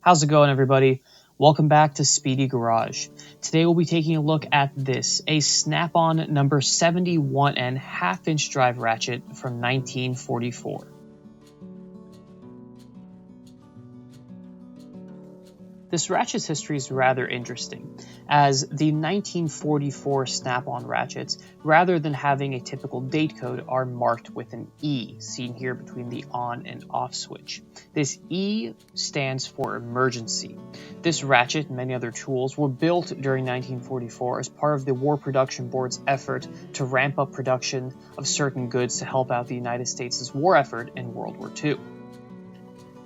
How's it going, everybody? Welcome back to Speedy Garage. Today we'll be taking a look at this, a Snap-on number 71N half-inch drive ratchet from 1944. This ratchet's history is rather interesting, as the 1944 Snap-on ratchets, rather than having a typical date code, are marked with an E, seen here between the on and off switch. This E stands for emergency. This ratchet and many other tools were built during 1944 as part of the War Production Board's effort to ramp up production of certain goods to help out the United States' war effort in World War II.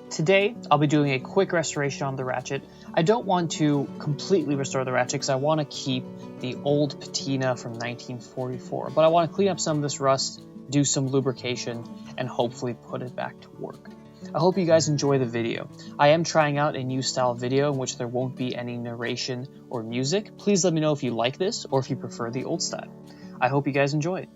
Today, I'll be doing a quick restoration on the ratchet. I don't want to completely restore the ratchet because I want to keep the old patina from 1944, but I want to clean up some of this rust, do some lubrication, and hopefully put it back to work. I hope you guys enjoy the video. I am trying out a new style video in which there won't be any narration or music. Please let me know if you like this or if you prefer the old style. I hope you guys enjoy it.